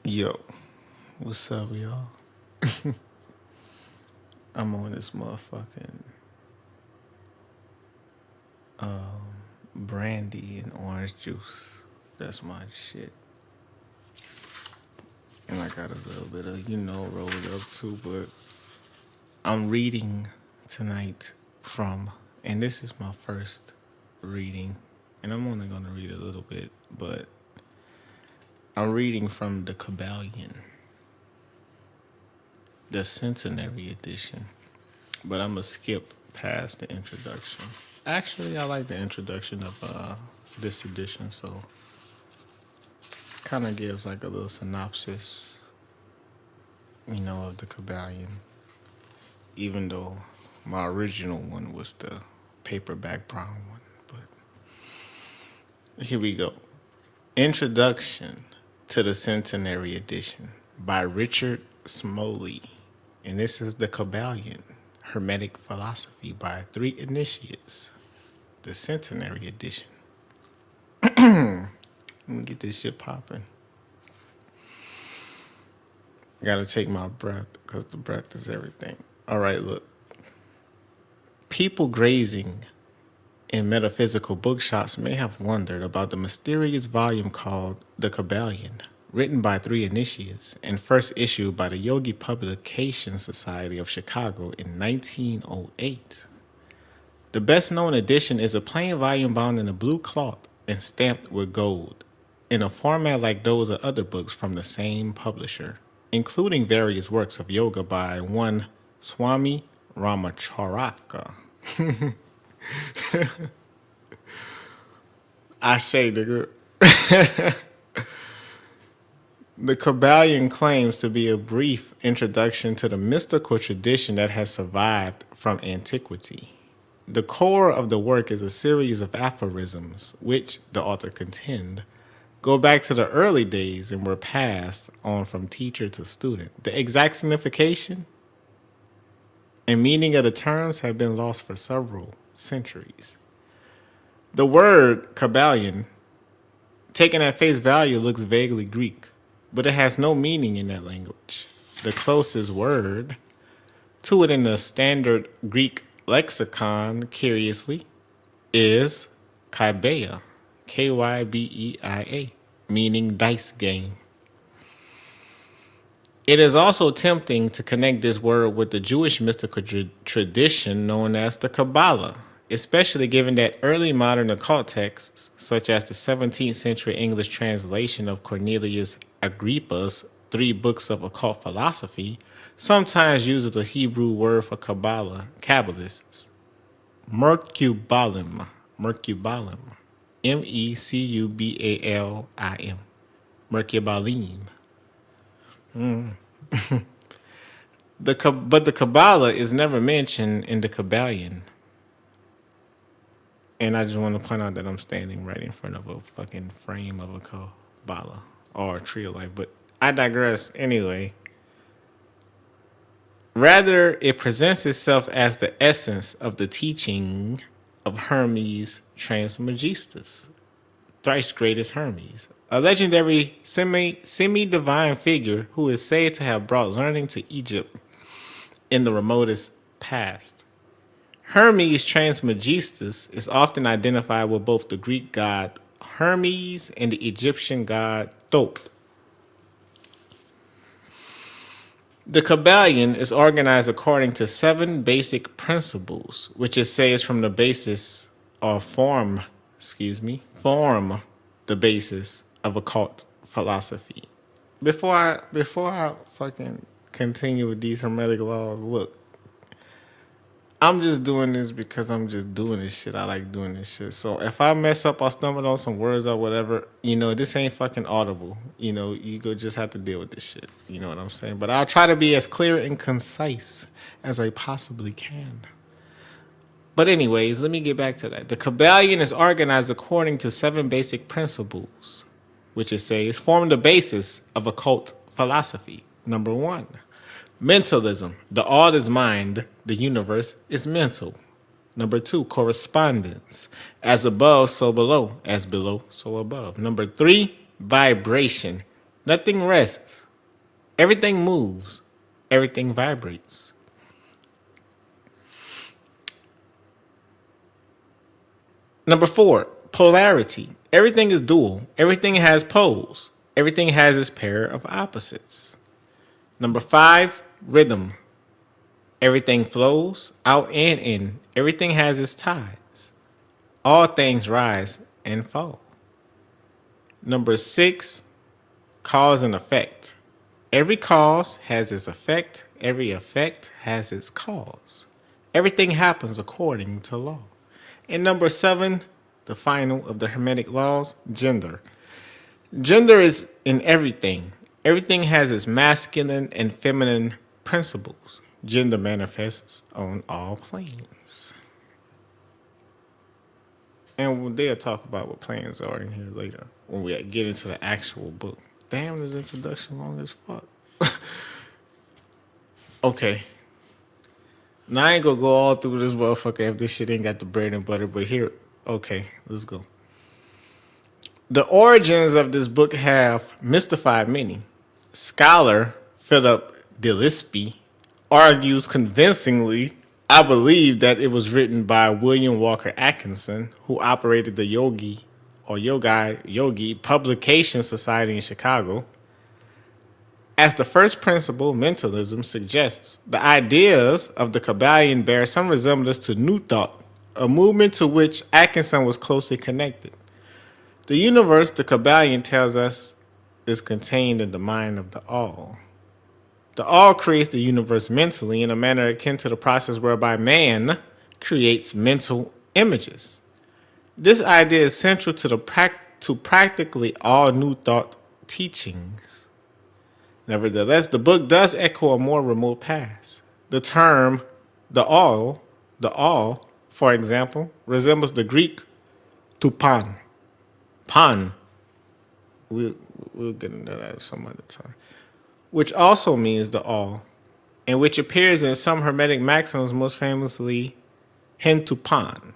Yo, what's up, y'all? I'm on this motherfucking brandy and orange juice. That's my shit. And I got a little bit of, rolled up too, but I'm reading tonight from, and this is my first reading, and I'm only going to read a little bit, but I'm reading from the Kybalion, the Centenary Edition, but I'm going to skip past the introduction. Actually, I like the introduction of this edition, so kind of gives like a little synopsis, of the Kybalion. Even though my original one was the paperback brown one, but here we go. Introduction to the Centenary Edition by Richard Smoley, and this is the Kybalion, Hermetic Philosophy by 3 Initiates. The Centenary Edition. Let me get this shit popping. Gotta take my breath, because the breath is everything. All right, look. People grazing in metaphysical bookshops may have wondered about the mysterious volume called The Kybalion, written by 3 Initiates and first issued by the Yogi Publication Society of Chicago in 1908. The best-known edition is a plain volume bound in a blue cloth and stamped with gold, in a format like those of other books from the same publisher, including various works of yoga by one Swami Ramacharaka. Ashe, nigga. The Kybalion claims to be a brief introduction to the mystical tradition that has survived from antiquity. The core of the work is a series of aphorisms, which, the author contend, go back to the early days and were passed on from teacher to student. The exact signification and meaning of the terms have been lost for several centuries. The word Kybalion, taken at face value, looks vaguely Greek, but it has no meaning in that language. The closest word to it in the standard Greek lexicon, curiously, is Kybeia, Kybeia, meaning dice game. It is also tempting to connect this word with the Jewish mystical tradition known as the Kabbalah, especially given that early modern occult texts, such as the 17th century English translation of Cornelius Agrippa's 3 books of occult philosophy, sometimes uses the Hebrew word for Kabbalah, Kabbalists, Mercubalim, Mecubalim, Mercubalim. But the Kabbalah is never mentioned in the Kybalion. And I just want to point out that I'm standing right in front of a fucking frame of a Kabbalah or a tree of life. But I digress anyway. Rather, it presents itself as the essence of the teaching of Hermes Trismegistus, thrice greatest Hermes, a legendary semi-divine figure who is said to have brought learning to Egypt in the remotest past. Hermes Trismegistus is often identified with both the Greek god Hermes and the Egyptian god Thoth. The Kybalion is organized according to 7 basic principles, which it says from the basis or form the basis of occult philosophy. Before I fucking continue with these hermetic laws, look, I'm just doing this because I'm just doing this shit. I like doing this shit. So if I mess up or stumble on some words or whatever, this ain't fucking audible. You go just have to deal with this shit. You know what I'm saying? But I'll try to be as clear and concise as I possibly can. But anyways, let me get back to that. The Kybalion is organized according to 7 basic principles, which it says form the basis of occult philosophy. Number 1. Mentalism. The all is mind. The universe is mental. Number 2, correspondence. As above, so below. As below, so above. Number 3, vibration. Nothing rests. Everything moves. Everything vibrates. Number 4, polarity. Everything is dual. Everything has poles. Everything has its pair of opposites. Number 5, rhythm. Everything flows out and in. Everything has its tides. All things rise and fall. Number 6, cause and effect. Every cause has its effect. Every effect has its cause. Everything happens according to law. And number 7, the final of the Hermetic laws, gender. Gender is in everything. Everything has its masculine and feminine principles. Gender manifests on all planes. And they'll talk about what planes are in here later when we get into the actual book. Damn, this introduction long as fuck. Okay. Now I ain't gonna go all through this motherfucker if this shit ain't got the bread and butter, but here, okay, let's go. The origins of this book have mystified many. Scholar Philip Gillespie argues convincingly, I believe, that it was written by William Walker Atkinson, who operated the Yogi Publication Society in Chicago. As the first principle, mentalism suggests, the ideas of the Kybalion bear some resemblance to New Thought, a movement to which Atkinson was closely connected. The universe, the Kybalion tells us, is contained in the mind of the All. The All creates the universe mentally in a manner akin to the process whereby man creates mental images. This idea is central to practically all New Thought teachings. Nevertheless, the book does echo a more remote past. The term the all, for example, resembles the Greek to pan. Pan. We'll get into that some other time. Which also means the all, and which appears in some Hermetic maxims, most famously hen to pan.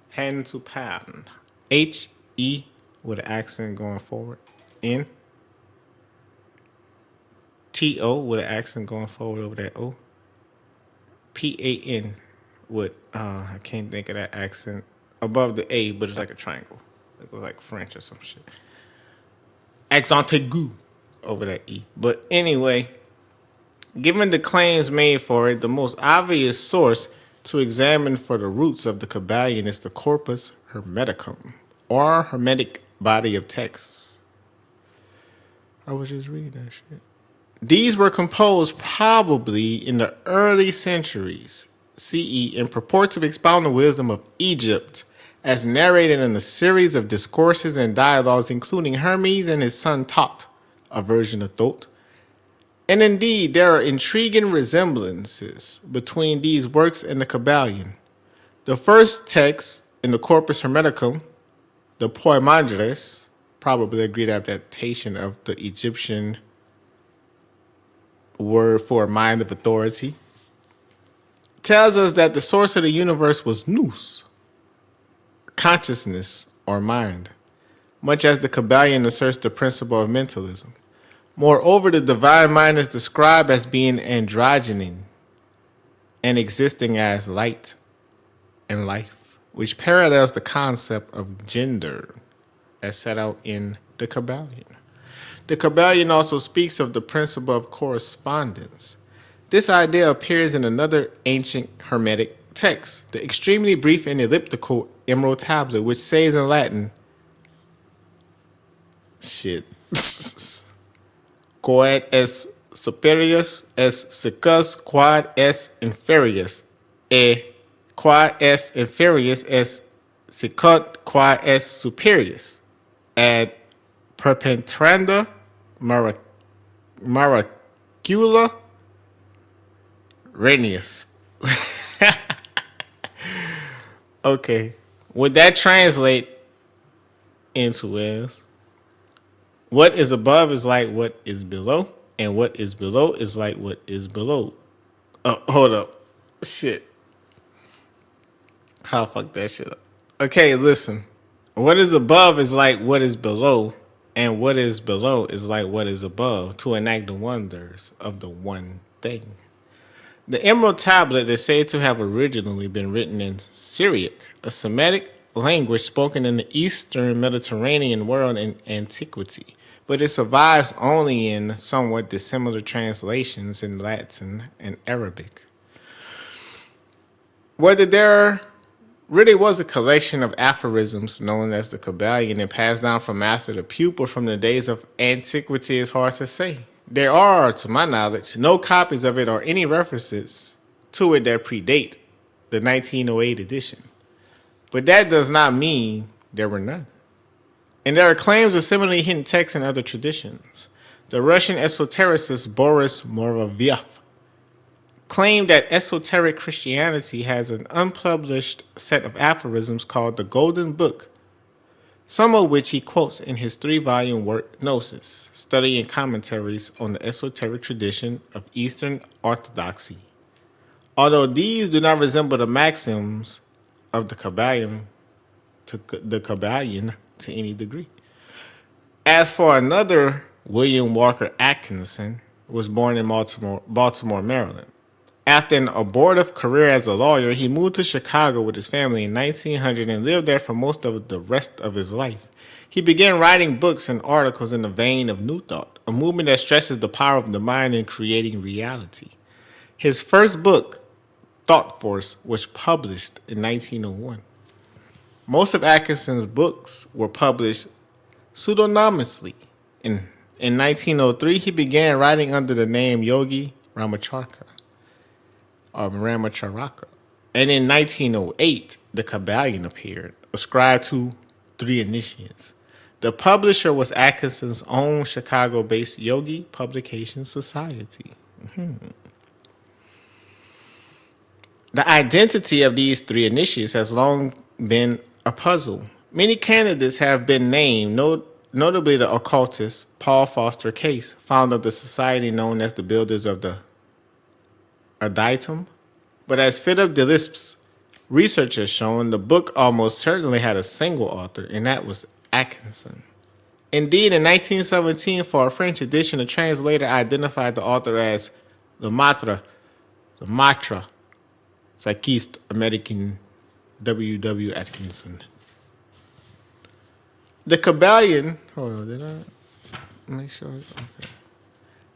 Hen to pan. H-E with an accent going forward. N. T-O with an accent going forward over that O. P-A-N with, I can't think of that accent, above the A, but it's like a triangle. It looks like French or some shit. Accent aigu over that E. But anyway, given the claims made for it, the most obvious source to examine for the roots of the Kybalion is the Corpus Hermeticum, or Hermetic body of texts. I was just reading that shit. These were composed probably in the early centuries CE and purport to expound the wisdom of Egypt as narrated in a series of discourses and dialogues, including Hermes and his son Tot, a version of Thoth. And indeed, there are intriguing resemblances between these works and the Kybalion. The first text in the Corpus Hermeticum, the Poimandres, probably a Greek adaptation of the Egyptian word for a mind of authority, tells us that the source of the universe was nous, consciousness or mind, much as the Kybalion asserts the principle of mentalism. Moreover, the divine mind is described as being androgynine and existing as light and life, which parallels the concept of gender as set out in the Kybalion. The Kybalion also speaks of the principle of correspondence. This idea appears in another ancient Hermetic text, the extremely brief and elliptical Emerald Tablet, which says in Latin, quod es superius es secus quod es inferius, quod es inferius es secut quod es superius, ad perpetranda maracula renius. Okay, would that translate into is what is above is like what is below, and what is below is like what is below. Oh, hold up. Shit. How fuck that shit up. Okay, listen. What is above is like what is below, and what is below is like what is above, to enact the wonders of the one thing. The Emerald Tablet is said to have originally been written in Syriac, a Semitic language spoken in the eastern Mediterranean world in antiquity, but it survives only in somewhat dissimilar translations in Latin and Arabic. Whether there really was a collection of aphorisms known as the Kybalion and passed down from master to pupil from the days of antiquity is hard to say. There are, to my knowledge, no copies of it or any references to it that predate the 1908 edition. But that does not mean there were none. And there are claims of similarly hidden texts in other traditions. The Russian esotericist Boris Moraviev claimed that esoteric Christianity has an unpublished set of aphorisms called the Golden Book, some of which he quotes in his 3-volume work Gnosis, studying commentaries on the esoteric tradition of Eastern Orthodoxy. Although these do not resemble the maxims of the Kybalion to any degree. As for another, William Walker Atkinson was born in Baltimore, Maryland. After an abortive career as a lawyer, he moved to Chicago with his family in 1900 and lived there for most of the rest of his life. He began writing books and articles in the vein of New Thought, a movement that stresses the power of the mind in creating reality. His first book, Thought Force, was published in 1901. Most of Atkinson's books were published pseudonymously. In 1903, he began writing under the name Yogi Ramacharaka. And in 1908, the Kybalion appeared, ascribed to 3 initiates. The publisher was Atkinson's own Chicago-based Yogi Publication Society. The identity of these 3 initiates has long been a puzzle. Many candidates have been named, notably the occultist Paul Foster Case, founder of the society known as the Builders of the Aditum. But as Philip Delisp's research has shown, the book almost certainly had a single author, and that was Atkinson. Indeed, in 1917, for a French edition, a translator identified the author as the Matra psychist American W. Atkinson. The Kybalion, hold on, did I make sure? Okay.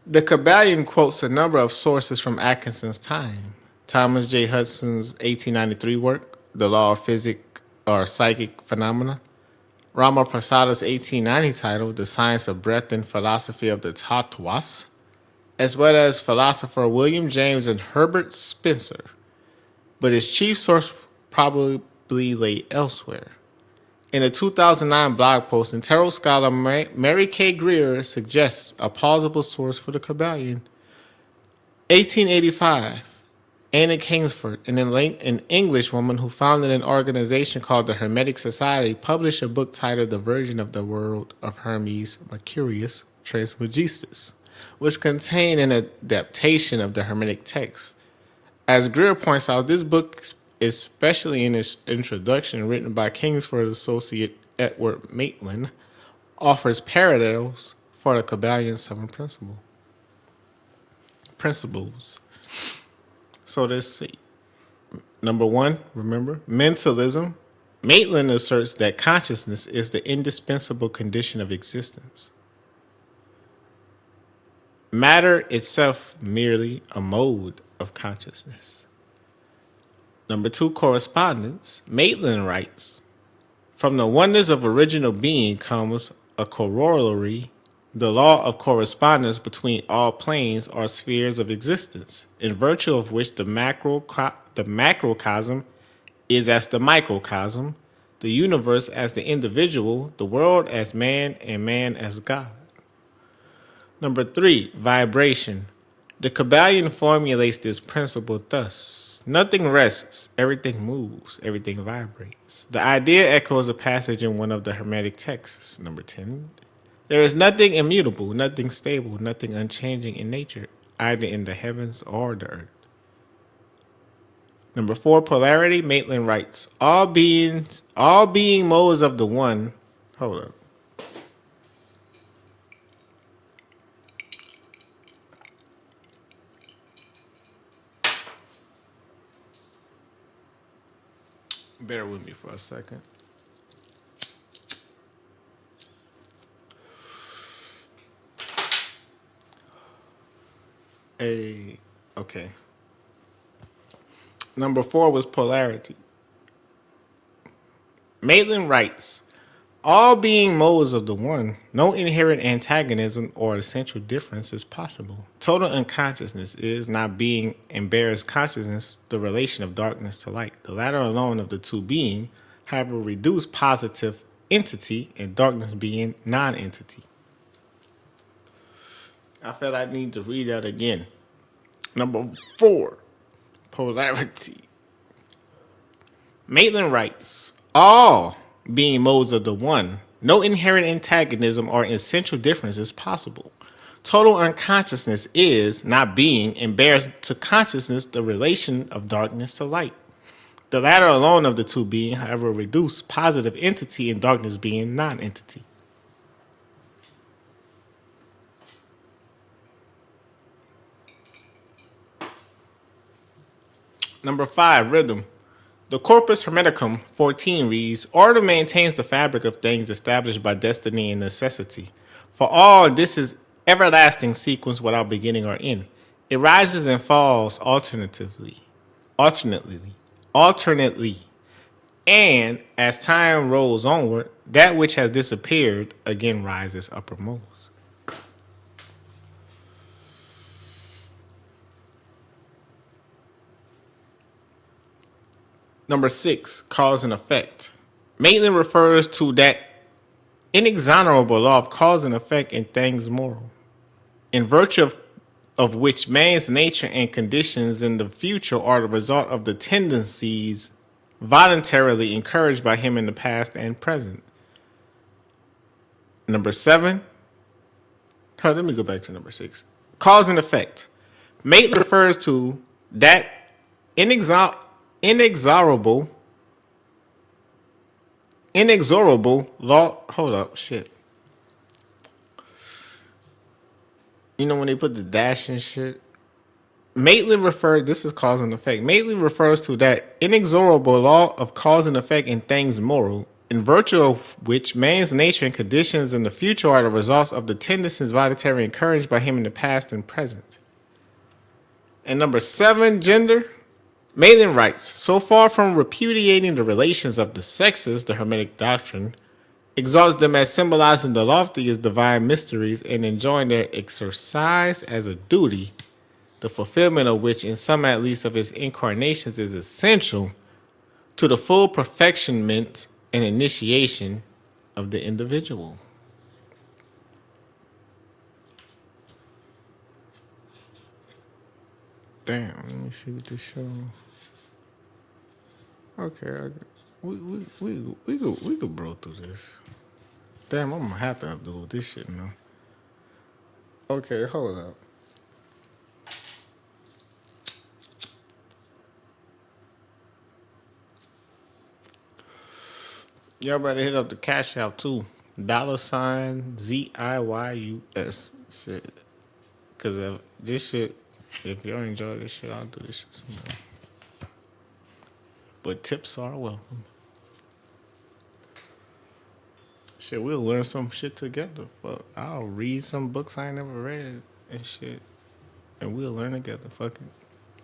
The Kybalion quotes a number of sources from Atkinson's time. Thomas J. Hudson's 1893 work, The Law of Physic or Psychic Phenomena. Rama Prasada's 1890 title, The Science of Breath and Philosophy of the Tattwas, as well as philosopher William James and Herbert Spencer. But his chief source probably lay elsewhere. In a 2009 blog post, tarot scholar Mary K. Greer suggests a plausible source for the Kybalion. 1885, Anna Kingsford, an English woman who founded an organization called the Hermetic Society, published a book titled The Version of the World of Hermes Mercurius Trismegistus, which contained an adaptation of the Hermetic text. As Greer points out, this book, especially in its introduction, written by Kingsford associate Edward Maitland, offers parallels for the Kybalion's 7 principles. So let's see. Number 1, remember, mentalism. Maitland asserts that consciousness is the indispensable condition of existence. Matter itself merely a mode of consciousness. Number 2, correspondence. Maitland writes, from the oneness of original being comes a corollary, the law of correspondence between all planes or spheres of existence, in virtue of which the macrocosm is as the microcosm, the universe as the individual, the world as man, and man as God. Number 3, vibration. The Kybalion formulates this principle thus: nothing rests, everything moves, everything vibrates. The idea echoes a passage in one of the Hermetic texts. Number 10, there is nothing immutable, nothing stable, nothing unchanging in nature, either in the heavens or the earth. Number 4, polarity. Maitland writes, all being modes of the one. Hold up. Bear with me for a second. Okay. Number 4 was polarity. Maitland writes, all being modes of the one, no inherent antagonism or essential difference is possible. Total unconsciousness is not being and bears consciousness, the relation of darkness to light. The latter alone of the two being, however, reduce positive entity and darkness being non-entity. I felt I need to read that again. Number 4, polarity. Maitland writes, all being modes of the one, no inherent antagonism or essential difference is possible. Total unconsciousness is not being and bears to consciousness the relation of darkness to light. The latter alone of the two being, however, reduce positive entity and darkness being non-entity. Number 5, rhythm. The Corpus Hermeticum 14 reads, order maintains the fabric of things established by destiny and necessity. For all, this is everlasting sequence without beginning or end. It rises and falls alternately. And as time rolls onward, that which has disappeared again rises uppermost. Number 6, cause and effect. Maitland refers to that inexorable law of cause and effect in things moral, in virtue of which man's nature and conditions in the future are the result of the tendencies voluntarily encouraged by him in the past and present. Number 7. Let me go back to number 6. Cause and effect. Maitland refers to that inexorable law. Hold up, shit. You know when they put the dash and shit? Maitland refers, this is cause and effect. Maitland refers to that inexorable law of cause and effect in things moral, in virtue of which man's nature and conditions in the future are the results of the tendencies voluntarily encouraged by him in the past and present. And number 7, gender. Maitland writes, so far from repudiating the relations of the sexes, the Hermetic doctrine exalts them as symbolizing the loftiest divine mysteries and enjoying their exercise as a duty, the fulfillment of which in some at least of its incarnations is essential to the full perfectionment and initiation of the individual. Damn, let me see what this show. Okay. We could bro through this. Damn, I'm gonna have to upload this shit now. Okay, hold up. Y'all better hit up the Cash App too. $ZIYUS. Shit. Cause of this shit, if y'all enjoy this shit, I'll do this shit some more. But tips are welcome. Shit, we'll learn some shit together. Fuck, I'll read some books I ain't never read and shit. And we'll learn together. Fuck it.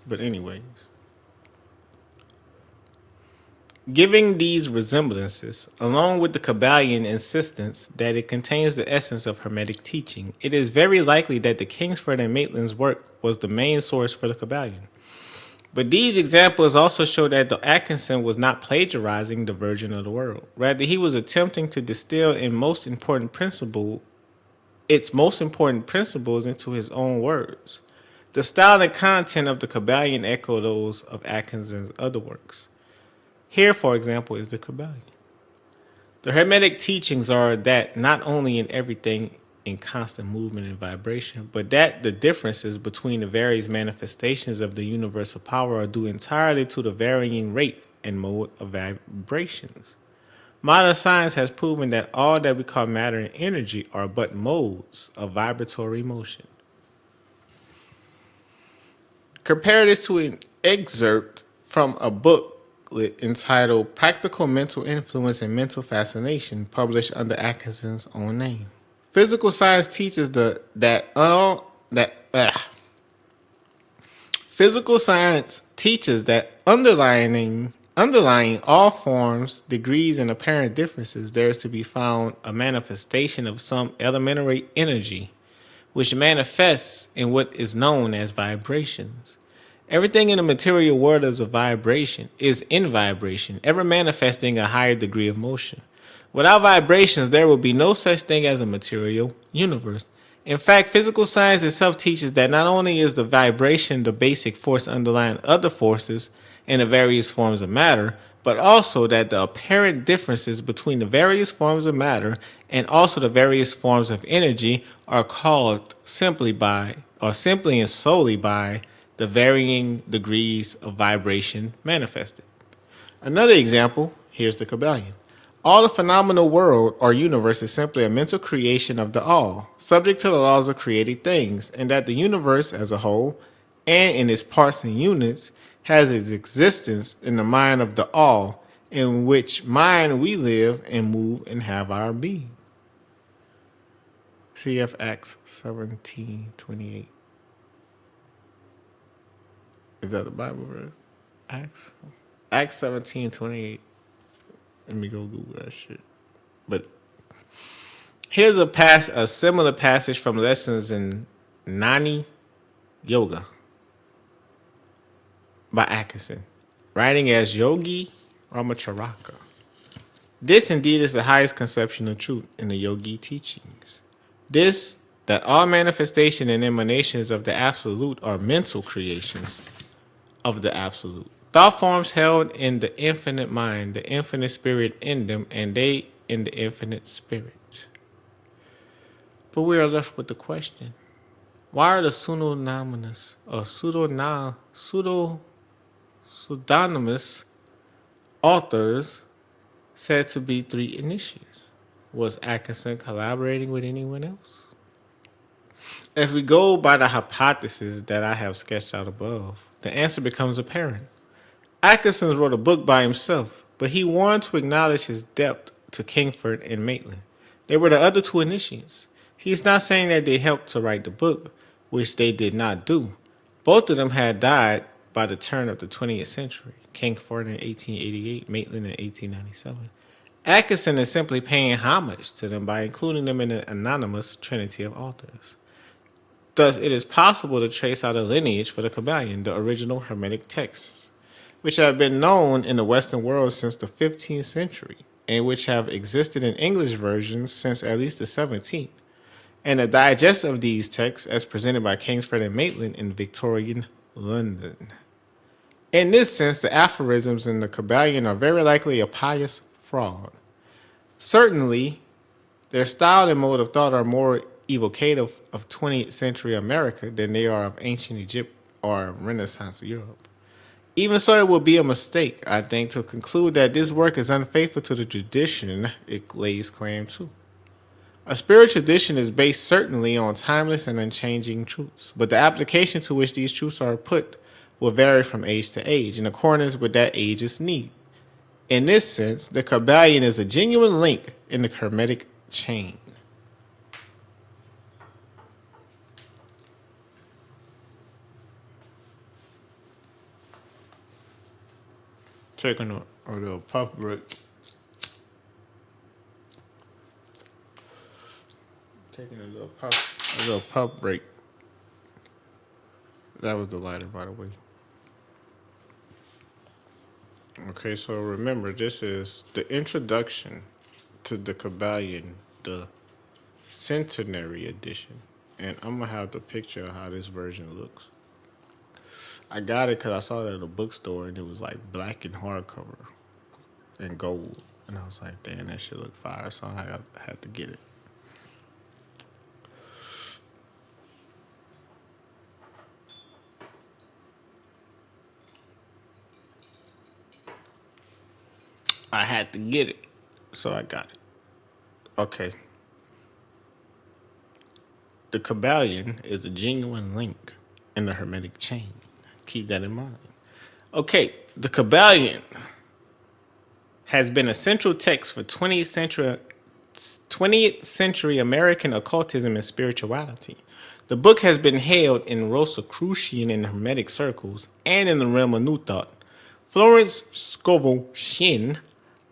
But anyways. Giving these resemblances, along with the Kybalion insistence that it contains the essence of Hermetic teaching, it is very likely that the Kingsford and Maitland's work was the main source for the Kybalion. But these examples also show that the Atkinson was not plagiarizing the Virgin of the World. Rather, he was attempting to distill its most important principles into his own words. The style and content of the Kybalion echo those of Atkinson's other works. Here, for example, is the Kybalion. The Hermetic teachings are that not only in everything in constant movement and vibration, but that the differences between the various manifestations of the universal power are due entirely to the varying rate and mode of vibrations. Modern science has proven that all that we call matter and energy are but modes of vibratory motion. Compare this to an excerpt from a book booklet entitled Practical Mental Influence and Mental Fascination, published under Atkinson's own name. Physical science teaches Physical science teaches that underlying all forms, degrees, and apparent differences, there is to be found a manifestation of some elementary energy, which manifests in what is known as vibrations. Everything in the material world is a vibration, is in vibration, ever manifesting a higher degree of motion. Without vibrations, there will be no such thing as a material universe. In fact, physical science itself teaches that not only is the vibration the basic force underlying other forces in the various forms of matter, but also that the apparent differences between the various forms of matter and also the various forms of energy are caused simply and solely by the varying degrees of vibration manifested. Another example, here's the Kybalion. All the phenomenal world or universe is simply a mental creation of the all, subject to the laws of created things, and that the universe as a whole, and in its parts and units, has its existence in the mind of the all, in which mind we live and move and have our being. CF Acts 17:28. Is that the Bible verse? Acts 17:28. Let me go Google that shit. But here's a similar passage from Lessons in Jnana Yoga by Atkinson, writing as Yogi Ramacharaka. This indeed is the highest conception of truth in the Yogi teachings. This, that all manifestation and emanations of the Absolute are mental creations of the Absolute. Thought forms held in the infinite mind, the infinite spirit in them, and they in the infinite spirit. But we are left with the question, why are the pseudonymous or pseudonymous authors said to be three initiates? Was Atkinson collaborating with anyone else? If we go by the hypothesis that I have sketched out above, the answer becomes apparent. Atkinson wrote a book by himself, but he wanted to acknowledge his debt to Kingford and Maitland. They were the other two initiates. He's not saying that they helped to write the book, which they did not do. Both of them had died by the turn of the 20th century. Kingford in 1888, Maitland in 1897. Atkinson is simply paying homage to them by including them in an anonymous trinity of authors. Thus, it is possible to trace out a lineage for the Kybalion, the original Hermetic texts, which have been known in the Western world since the 15th century, and which have existed in English versions since at least the 17th, and a digest of these texts as presented by Kingsford and Maitland in Victorian London. In this sense, the aphorisms in the Kybalion are very likely a pious fraud. Certainly, their style and mode of thought are more evocative of 20th century America than they are of ancient Egypt or Renaissance Europe. Even so, it would be a mistake, I think, to conclude that this work is unfaithful to the tradition it lays claim to. A spiritual tradition is based certainly on timeless and unchanging truths, but the application to which these truths are put will vary from age to age in accordance with that age's need. In this sense, the Kybalion is a genuine link in the Hermetic chain. Taking a little puff break. Taking a little puff break. That was the lighter, by the way. Okay, so remember, this is the introduction to the Kybalion, the Centenary Edition. And I'm going to have the picture of how this version looks. I got it because I saw it at a bookstore and it was like black and hardcover and gold. And I was like, damn, that shit look fire. So I had to get it. I had to get it. So I got it. Okay. The Kybalion is a genuine link in the Hermetic chain. Keep that in mind. Okay, the Kybalion has been a central text for 20th century American occultism and spirituality. The book has been hailed in Rosicrucian and Hermetic circles and in the realm of New Thought. Florence Scovel Shinn,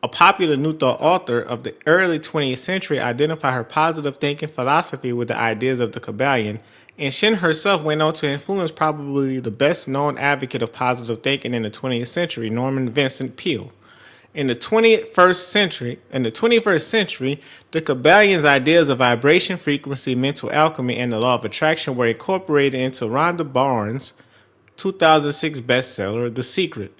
a popular New Thought author of the early 20th century, identified her positive thinking philosophy with the ideas of the Kybalion, and Shinn herself went on to influence probably the best known advocate of positive thinking in the 20th century, Norman Vincent Peale. In the 21st century, the Kybalion's ideas of vibration, frequency, mental alchemy, and the law of attraction were incorporated into Rhonda Barnes' 2006 bestseller, The Secret.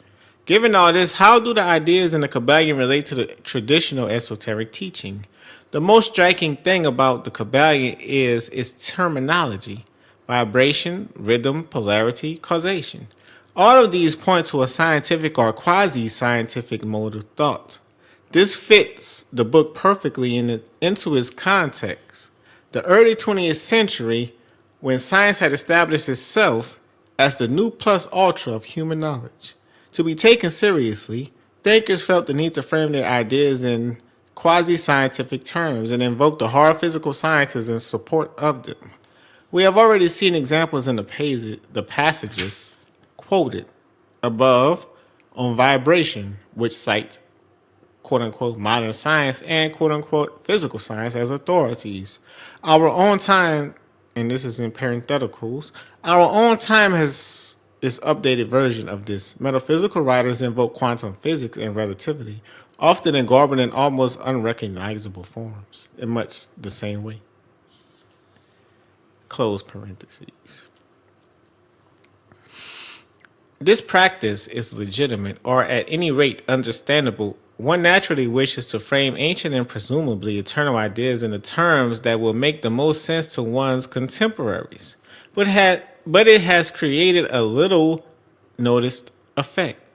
Given all this, how do the ideas in the Kybalion relate to the traditional esoteric teaching? The most striking thing about the Kybalion is its terminology: vibration, rhythm, polarity, causation. All of these point to a scientific or quasi-scientific mode of thought. This fits the book perfectly into its context. The early 20th century, when science had established itself as the new plus ultra of human knowledge. To be taken seriously, thinkers felt the need to frame their ideas in quasi-scientific terms and invoke the hard physical sciences in support of them. We have already seen examples in the passages quoted above on vibration, which cite quote-unquote modern science and quote-unquote physical science as authorities. Our own time, and this is in parentheticals, our own time has its updated version of this. Metaphysical writers invoke quantum physics and relativity, often engarbed in almost unrecognizable forms, in much the same way. Close parentheses. This practice is legitimate, or at any rate understandable. One naturally wishes to frame ancient and presumably eternal ideas in the terms that will make the most sense to one's contemporaries, but it has created a little noticed effect.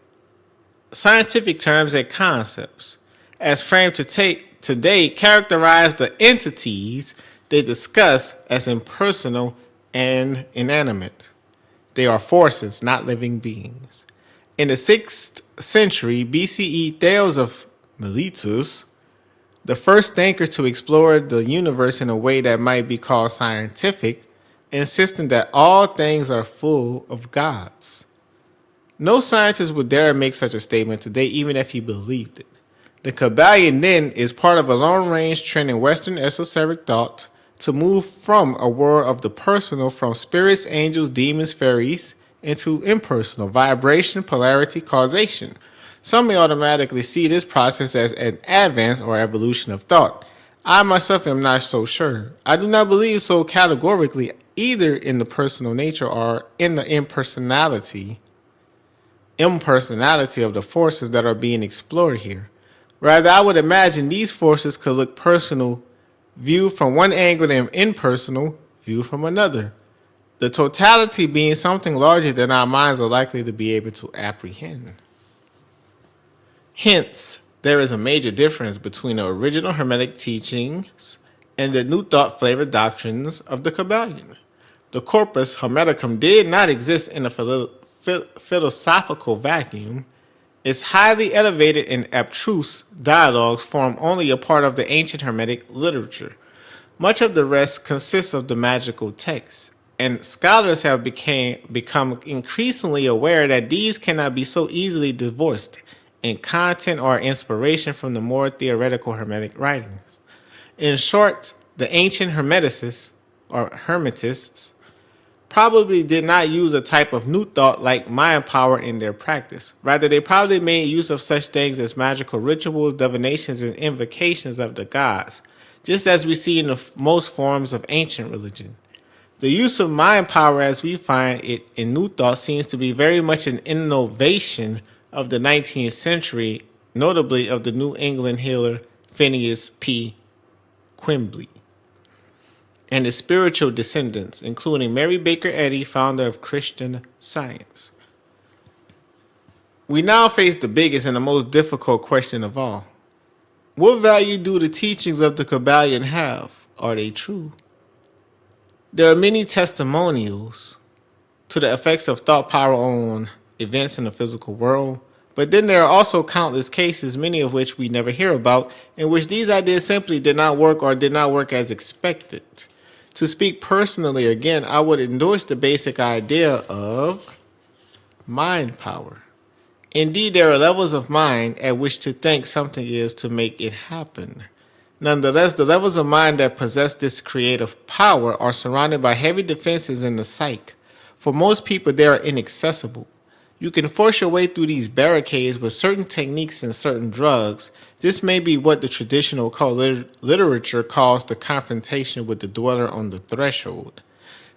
Scientific terms and concepts, as framed today, characterize the entities they discuss as impersonal and inanimate. They are forces, not living beings. In the 6th century BCE, Thales of Miletus, the first thinker to explore the universe in a way that might be called scientific, insisting that all things are full of gods. No scientist would dare make such a statement today, even if he believed it. The Kybalion, then, is part of a long-range trend in Western esoteric thought to move from a world of the personal, from spirits, angels, demons, fairies, into impersonal, vibration, polarity, causation. Some may automatically see this process as an advance or evolution of thought. I myself am not so sure. I do not believe so categorically either in the personal nature or in the impersonality of the forces that are being explored here. Rather, I would imagine these forces could look personal viewed from one angle and impersonal viewed from another. The totality being something larger than our minds are likely to be able to apprehend. Hence, there is a major difference between the original Hermetic teachings and the New Thought flavored doctrines of the Kybalion. The corpus Hermeticum did not exist in a philosophical vacuum. Its highly elevated and abstruse dialogues form only a part of the ancient Hermetic literature. Much of the rest consists of the magical texts, and scholars have become increasingly aware that these cannot be so easily divorced in content or inspiration from the more theoretical Hermetic writings. In short, the ancient Hermeticists or Hermetists probably did not use a type of new thought like mind power in their practice. Rather, they probably made use of such things as magical rituals, divinations, and invocations of the gods, just as we see in most forms of ancient religion. The use of mind power as we find it in New Thought seems to be very much an innovation of the 19th century, notably of the New England healer Phineas P. Quimby and his spiritual descendants, including Mary Baker Eddy, founder of Christian Science. We now face the biggest and the most difficult question of all. What value do the teachings of the Kybalion have? Are they true? There are many testimonials to the effects of thought power on events in the physical world, But then there are also countless cases, many of which we never hear about, in which these ideas simply did not work or did not work as expected. To speak personally again, I would endorse the basic idea of mind power. Indeed, there are levels of mind at which to think something is to make it happen. Nonetheless, the levels of mind that possess this creative power are surrounded by heavy defenses in the psyche. For most people, they are inaccessible. You can force your way through these barricades with certain techniques and certain drugs. This may be what the traditional occult literature calls the confrontation with the dweller on the threshold.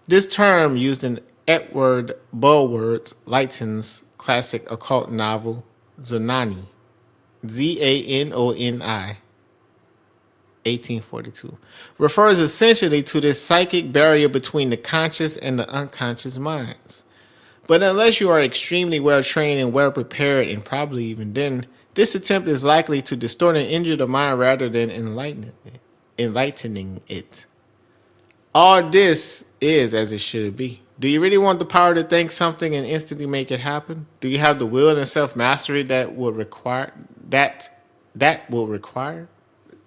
This term, used in Edward Bulwer's Lytton's classic occult novel, Zanoni, Zanoni, 1842, refers essentially to this psychic barrier between the conscious and the unconscious minds. But unless you are extremely well trained and well prepared, and probably even then, this attempt is likely to distort and injure the mind rather than enlightening it. All this is as it should be. Do you really want the power to think something and instantly make it happen? Do you have the will and self mastery that will require that will require?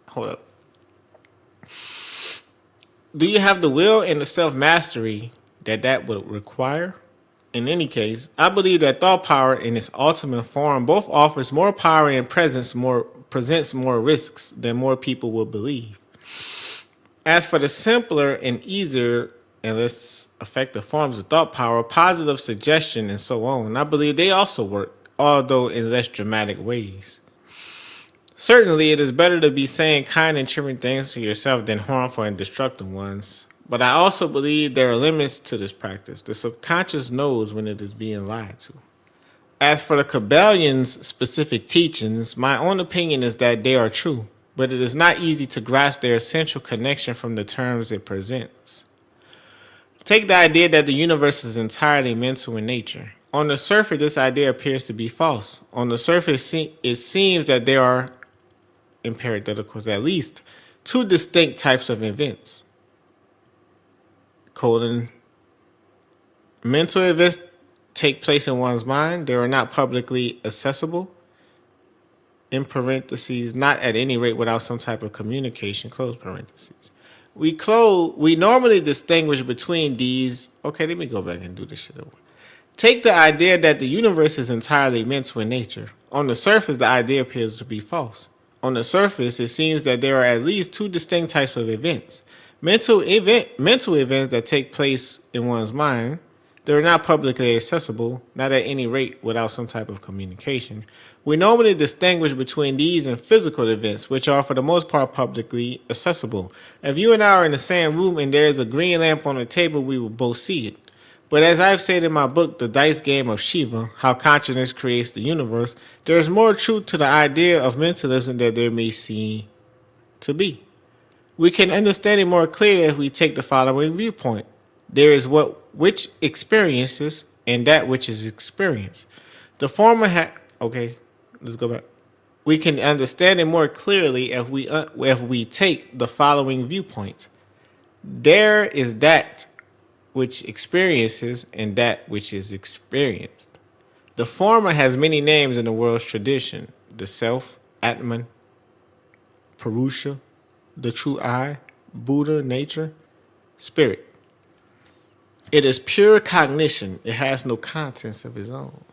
Hold up. Do you have the will and the self mastery that would require? In any case, I believe that thought power in its ultimate form both offers more power and presents more risks than more people will believe. As for the simpler and easier and less effective forms of thought power, positive suggestion and so on, I believe they also work, although in less dramatic ways. Certainly, it is better to be saying kind and cheering things to yourself than harmful and destructive ones. But I also believe there are limits to this practice. The subconscious knows when it is being lied to. As for the Kybalion's specific teachings, my own opinion is that they are true, but it is not easy to grasp their essential connection from the terms it presents. Take the idea that the universe is entirely mental in nature. On the surface, this idea appears to be false. On the surface, it seems that there are, in parentheticals at least, two distinct types of events. Mental events take place in one's mind. They are not publicly accessible. In parentheses, not at any rate without some type of communication, close parentheses. We normally distinguish between these. Okay, let me go back and do this shit over. Take the idea that the universe is entirely mental in nature. On the surface, the idea appears to be false. On the surface, it seems that there are at least two distinct types of events. Mental events that take place in one's mind. They're not publicly accessible, not at any rate without some type of communication. We normally distinguish between these and physical events, which are for the most part publicly accessible. If you and I are in the same room and there is a green lamp on the table, we will both see it. But as I've said in my book, The Dice Game of Shiva, How Consciousness Creates the Universe, there is more truth to the idea of mentalism than there may seem to be. We can understand it more clearly if we take the following viewpoint. There is which experiences and that which is experienced. The former okay, let's go back. We can understand it more clearly if we take the following viewpoint. There is that which experiences and that which is experienced. The former has many names in the world's tradition: the self, Atman, Purusha, the true I, Buddha, nature, spirit. It is pure cognition. It has no contents of its own.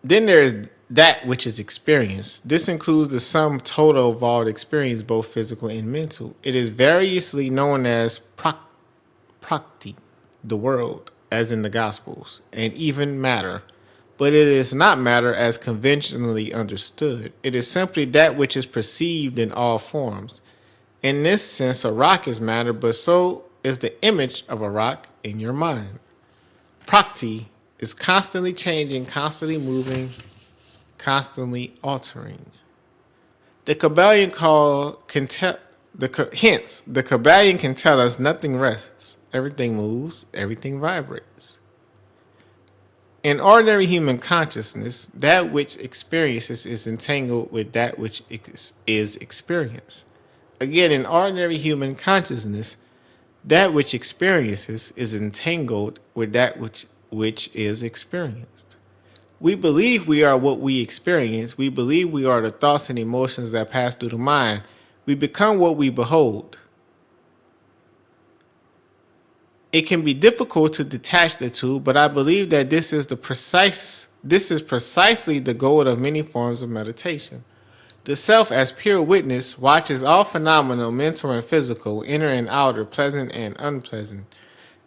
Then there is that which is experienced. This includes the sum total of all experience, both physical and mental. It is variously known as prakti, the world, as in the Gospels, and even matter. But it is not matter as conventionally understood. It is simply that which is perceived in all forms. In this sense, a rock is matter, but so is the image of a rock in your mind. Prakti is constantly changing, constantly moving, constantly altering. The Kybalion the Kybalion can tell us nothing rests. Everything moves, everything vibrates. In ordinary human consciousness, that which experiences is entangled with that which is experienced. Again, in ordinary human consciousness, that which experiences is entangled with that which which is experienced. We believe we are what we experience. We believe we are the thoughts and emotions that pass through the mind. We become what we behold. It can be difficult to detach the two, but I believe that this is precisely the goal of many forms of meditation. The self, as pure witness, watches all phenomena, mental and physical, inner and outer, pleasant and unpleasant,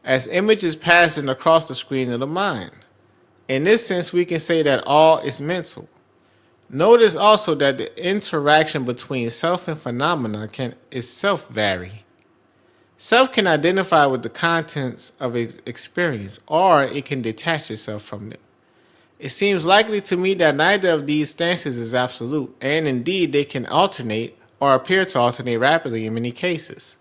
as images passing across the screen of the mind. In this sense, we can say that all is mental. Notice also that the interaction between self and phenomena can itself vary. Self can identify with the contents of its experience, or it can detach itself from them. It seems likely to me that neither of these stances is absolute, and indeed they can alternate or appear to alternate rapidly in many cases.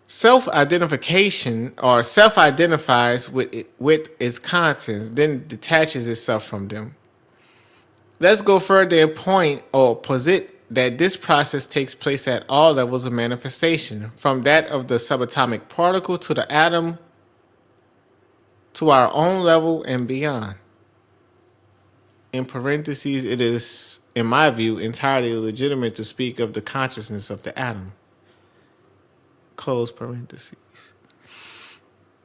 Self-identification or self-identifies with its contents, then detaches itself from them. Let's go further and point or posit that this process takes place at all levels of manifestation, from that of the subatomic particle to the atom to our own level and beyond. In parentheses, it is, in my view, entirely legitimate to speak of the consciousness of the atom. Close parentheses.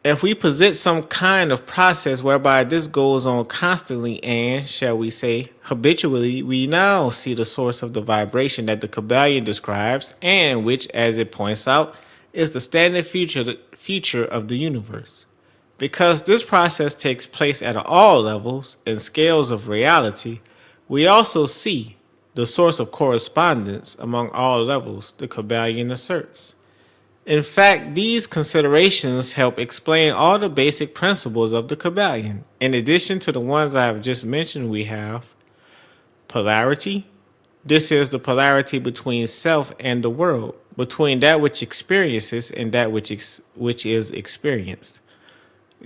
If we posit some kind of process whereby this goes on constantly and, shall we say, habitually, we now see the source of the vibration that the Kybalion describes and which, as it points out, is the standard feature of the universe. Because this process takes place at all levels and scales of reality, we also see the source of correspondence among all levels, the Kybalion asserts. In fact, these considerations help explain all the basic principles of the Kybalion. In addition to the ones I have just mentioned, we have polarity. This is the polarity between self and the world, between that which experiences and that which is experienced.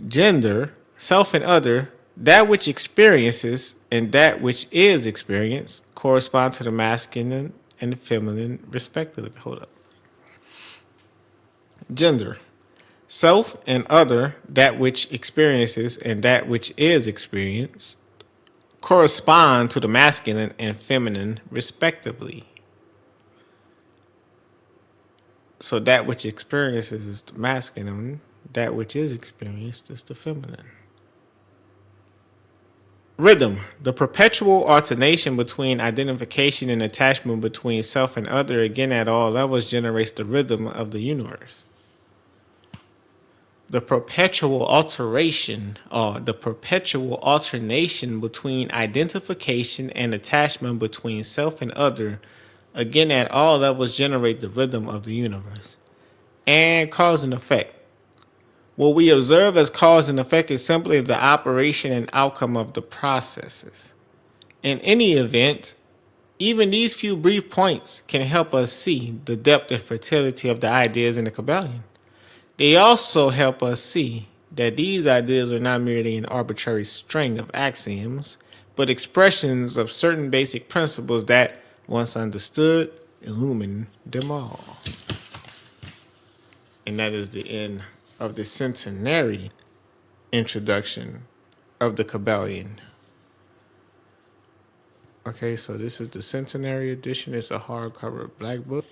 Gender, self and other, that which experiences and that which is experienced, correspond to the masculine and the feminine, respectively. Hold up. Gender, self and other, that which experiences and that which is experienced, correspond to the masculine and feminine, respectively. So that which experiences is the masculine, that which is experienced is the feminine. Rhythm, the perpetual alternation between identification and attachment between self and other, again at all levels, generates the rhythm of the universe. The perpetual alteration or the perpetual alternation between identification and attachment between self and other, again at all levels, generate the rhythm of the universe. And cause and effect. What we observe as cause and effect is simply the operation and outcome of the processes. In any event, even these few brief points can help us see the depth and fertility of the ideas in the Kybalion. They also help us see that these ideas are not merely an arbitrary string of axioms, but expressions of certain basic principles that, once understood, illumine them all. And that is the end of the Centenary introduction of the Kybalion. Okay, so this is the Centenary Edition. It's a hardcover black book.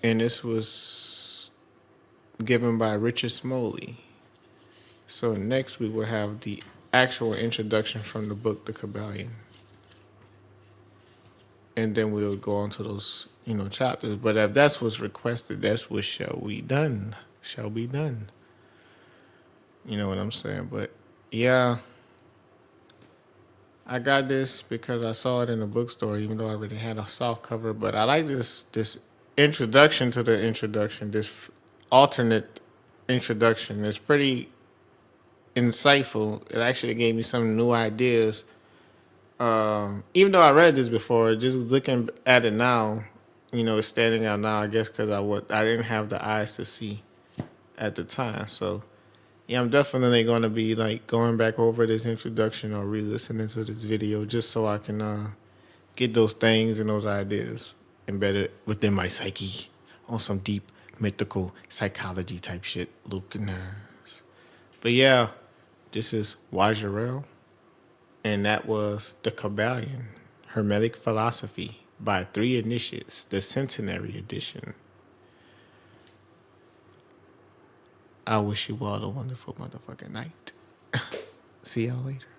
And this was given by Richard Smalley. So next we will have the actual introduction from the book, The Kybalion. And then we'll go on to those, chapters. But if that's what's requested, that's what shall be done. You know what I'm saying? But yeah, I got this because I saw it in the bookstore, even though I already had a soft cover. But I like this introduction to the introduction, this alternate introduction. It's pretty insightful. It actually gave me some new ideas. Even though I read this before, just looking at it now, it's standing out now, I guess because I didn't have the eyes to see at the time. So, yeah, I'm definitely going to be going back over this introduction or re-listening to this video just so I can get those things and those ideas embedded within my psyche on some deep mythical psychology type shit. Lucaners. But yeah, this is WY'JERELL, and that was the Kybalion, Hermetic Philosophy by 3 Initiates, the Centenary Edition. I wish you all a wonderful motherfucking night. See y'all later.